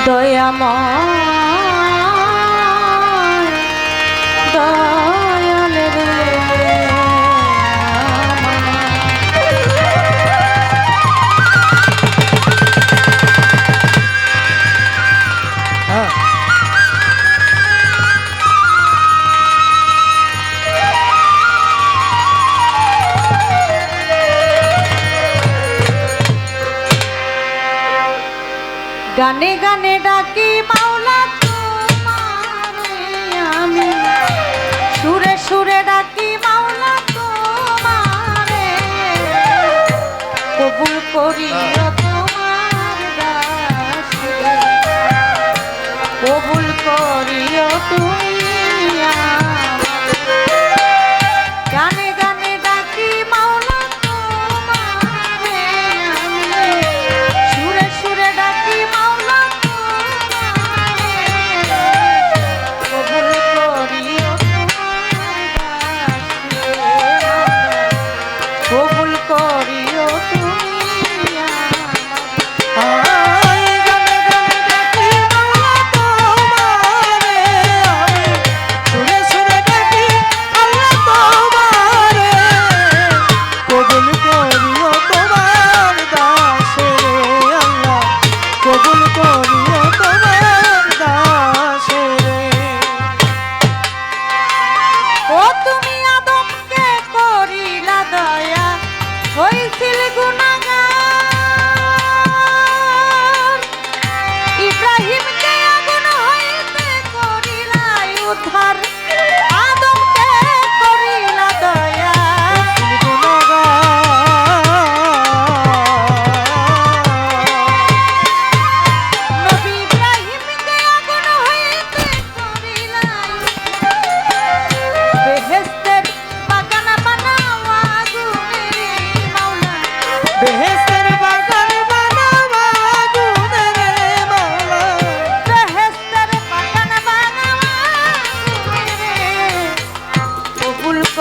দয়াময় দয়াল রে গানে গানে ডাকি মাওলা তোমারে আমি সুরে সুরে ডাকি মাওলা তোমারে কবুল করিও তোমার দাসকে কবুল করিও তুমি গানে গানে ডাকি মাওলা তোমারে আমি সুরে সুরে ডাকি মাওলা কবুল করিও কবুল করিও তুমি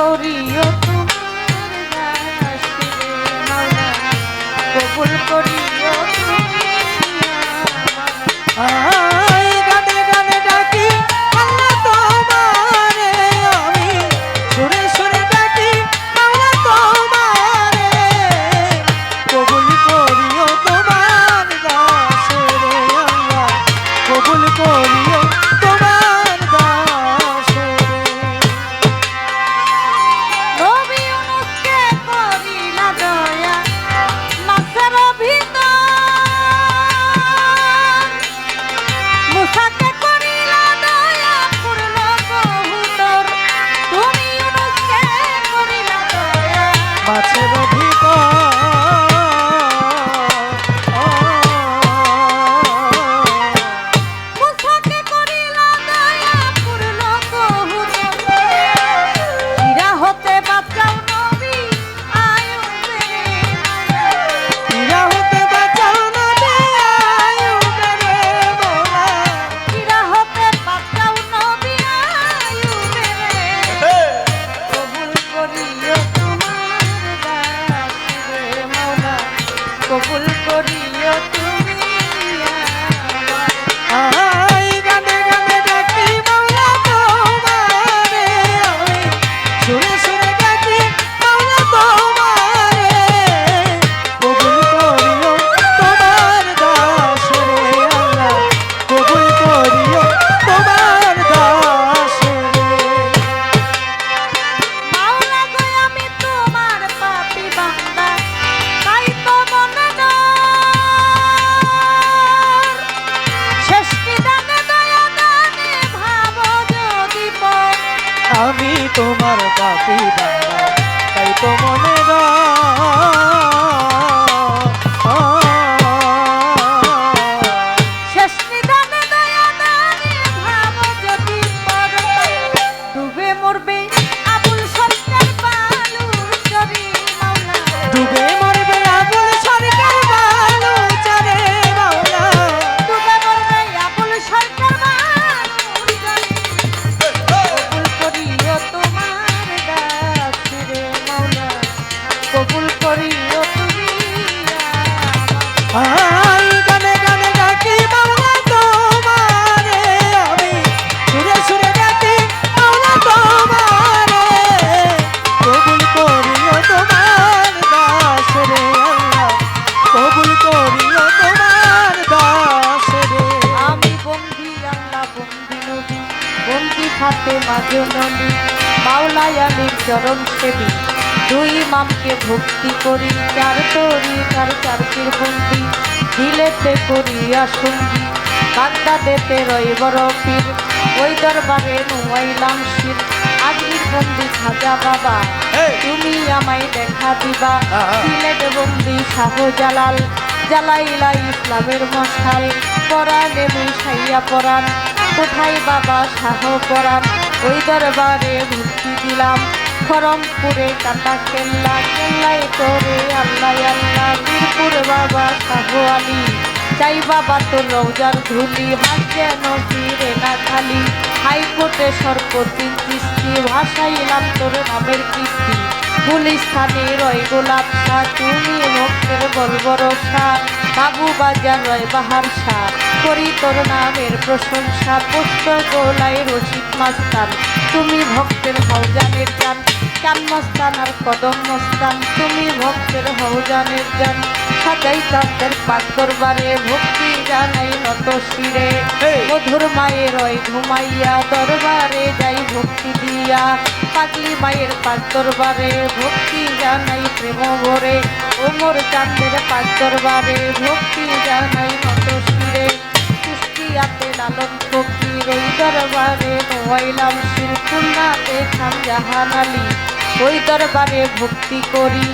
করিও তোমার দাসরে মাওলা কবুল করিও তুমি আই গানে গানে ডাকি আল্লাহ তোমারে আমি সুরে সুরে ডাকি মাওলা তোমারে কবুল করিও তোমার দাসরে আল্লাহ কবুল করিও তোমার দাসরে মাছের কবুল করিও তুমি আই গানে গানে ডাকি মাওলা তোমারে আমি সুরে সুরে ডাকি মাওলা তোমারে কবুল করিও তোমার দাসরে আল্লাহ কবুল করিও তোমার দাসরে মাওলা গো আমি তোমার পাপী বান্দা তাই তো আমি তোমার পাপী বান্দা তাই তো মনে শেষ নিদানে দয়া দানে ভাব যদি ডুবে মরবে আবুল সরকার বালুর চরে মাওলা ডুবে মরবে আবুল সরকার বালুর চরে মাওলা ডুবে মরবে আবুল সরকার বালুর চরে কবুল করিও তোমার দাসরে মাওলা কবুল করিও তুমি আই গানে গানে ডাকি মাওলা জননী মাওলায় আলীর চরণ সেবী দুই ইমামকে ভক্তি করি চার তরি তার চারটির বন্দি দিলেতে করিয়া সঙ্গী কান্দা দেতে রই বড় পীর ওই দরবারে নুয়াইলাম শির আজমির বন্দি খাজা বাবা তুমি আমায় দেখা দিবা সিলেট বন্দি শাহজালাল জ্বালাইলা ইসলামের মশাল পরাণে মিশাইয়া পরাণ কোথায় বাবা শাহ পরাণ ওই দরবারে ভর্তি দিলাম খরমপুরে কাটা কেল্লা কেল্লাই করে আল্লাহ আল্লাহ বীরপুর বাবা শাহ আলী চাই বাবা তো রৌজার ধুলি হাত যেন ফিরে না খালি হাইকোর্টে সরপতি দৃষ্টি ভাসাইলাম তোর নামের কীর্তি পুলিশ স্থানে রয় গোলাপ শাহ তুমি ভক্তের বলবরসা বাবু বাজার রয় বাহার শাহ করি তোর নামের প্রশংসা পুষ্ট গোলাই রশিদ মাস্তান তুমি ভক্তের হৌজানের জান চান মস্তান আর কদম মস্তান তুমি ভক্তের হৌজানের জান সাজাই তাদের পাক দরবারে ভক্তি জানাই নত শিরে মধুর মায়ের রয় ঘুমাইয়া দরবারে যাই ভক্তি দিয়া পাগলি মায়ের পাক দরবারে ভক্তি জানাই প্রেম ভরে ওমর চাঁদের পাক দরবারে ভক্তি জানাই নত শিরে কুষ্টিয়াতে লালন ফকির ওই দরবারে নোয়াইলাম শিরকুল্লাতে খান জাহান আলী ওই দরবারে ভক্তি করি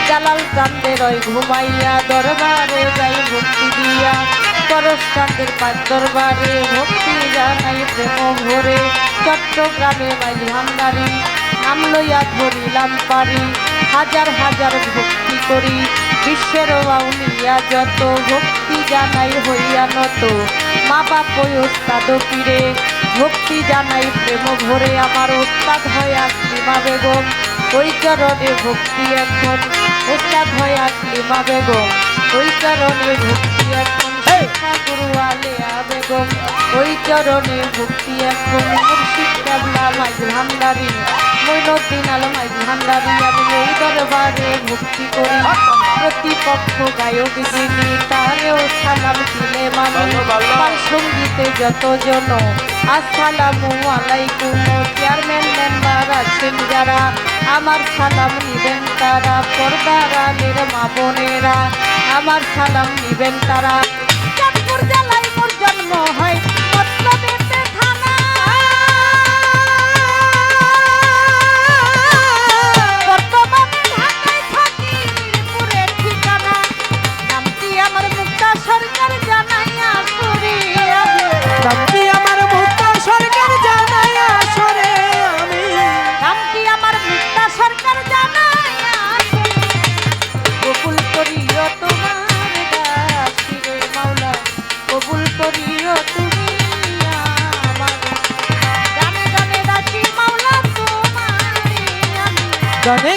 জালাল চাঁদের ওই ঘুমাইয়া দরবারে যাই ভক্তি দিয়া পরশ চাঁদের পাঁচ দরবারে ভক্তি জানাই প্রেম ভরে চট্টগ্রামে মাইল ভান্ডারি নাম লইয়া ধরিলাম পারি হাজার হাজার ভক্তি করি বিশ্বের বাউলিয়া যত ভক্তি জানাই হইয়া নত মা বাপ ওস্তাদ পীরে ভক্তি জানাই প্রেম ভরে আমার ওস্তাদ হয় আকলিমা বেগম ওই চরণে ভক্তি এখন ওস্তাদ হয় আকলিমা বেগম ওই চরণে ভক্তি এখন গুরু আলেয়া বেগম ওই চরণে ভক্তি এখন মুর্শিদ কাবলা মাইজ ভান্ডারি মইনুদ্দিন আল মাইজ ভান্ডারি আমি এই দরবারে ভক্তি করি প্রতিপক্ষ গায়ক যিনি তারেও সালাম দিলে মানি তার সঙ্গীতে যতজন আসসালামু আলাইকুম চেয়ারম্যান মেম্বার আছেন যারা আমার সালাম নিবেন তারা পর্দার আলের মা বোনেরা আমার সালাম নিবেন তারা চাঁদপুর জেলায় মোর জন্ম হয় মতলবেতে থানা বর্তমানে ঢাকায় থাকি মিরপুরের ঠিকানা নামটি আমার মুক্তা সরকার জানাইয়া সরে নামটি আমার মুক্তা সরকার জানাইয়া সরে আমি নামটি আমার মুক্তা সরকার জানাইয়া কবুল করিও তোমার দাসিরে মাওলা কবুল করিও তুমি আমার গানে গানে ডাকি মাওলা তোমারে আমি গানে